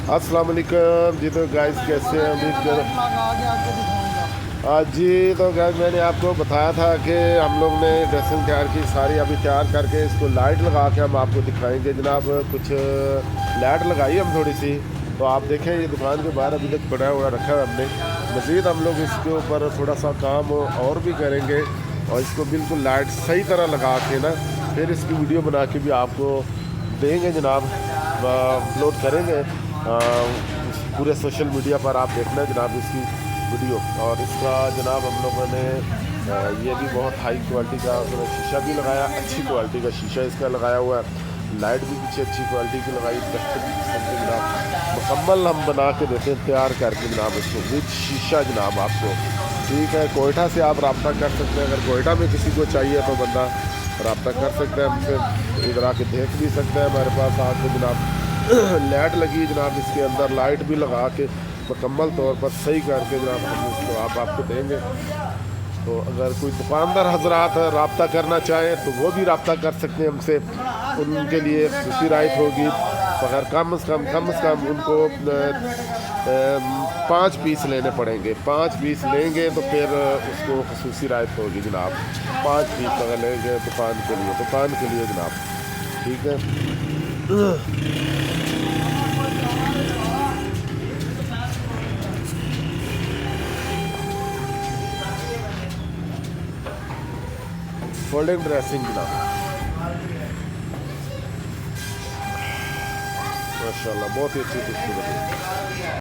अस्सलाम वालेकुम जी। तो गाइस कैसे हैं? उम्मीद कर आज जी। तो गाइस मैंने आपको बताया था कि हम लोग ने ड्रेसिंग तैयार की सारी, अभी तैयार करके इसको लाइट लगा के हम आपको दिखाएंगे जनाब। कुछ लाइट लगाई हम थोड़ी सी, तो आप देखें ये दुकान के बाहर अभी तक पड़ा हुआ रखा है हमने। मज़ीद हम लोग इसके ऊपर थोड़ा सा काम और भी करेंगे और इसको बिल्कुल लाइट सही तरह लगा के ना फिर इसकी वीडियो बना के भी आपको देंगे जनाब, अपलोड करेंगे पूरे सोशल मीडिया पर। आप देखना जनाब इसकी वीडियो। और इसका जनाब हम लोगों ने ये भी बहुत हाई क्वालिटी का शीशा भी लगाया, अच्छी क्वालिटी का शीशा इसका लगाया हुआ है। लाइट भी पीछे अच्छी क्वालिटी की लगाई, बेहतरीन किस्म की जनाब मुकम्मल हम बना के देते हैं तैयार करके जनाब इसको विद शीशा जनाब आपको। ठीक है, कोयटा से आप रब्ता कर सकते हैं। अगर कोयटा में किसी को चाहिए तो बंदा रब्ता कर सकता है हमसे, इधर आके देख भी सकते हैं हमारे पास आके जनाब। लाइट लगी जनाब इसके अंदर, लाइट भी लगा के मुकम्मल तौर पर सही करके जनाब हम इसको आपको देंगे। तो अगर कोई दुकानदार हजरात रब्ता करना चाहें तो वो भी रब्ता कर सकते हैं हमसे, उनके लिए खुशी राइट होगी। अगर कम से कम उनको 5 पीस लेने पड़ेंगे। 5 पीस लेंगे तो फिर उसको खुसूसी राइट होगी जनाब। 5 पीस अगर लेंगे दुकान के लिए जनाब। ठीक है। फोल्डिंग ड्रेसिंग जनाब, माशाल्लाह बहुत ही अच्छी खूबसूरत है।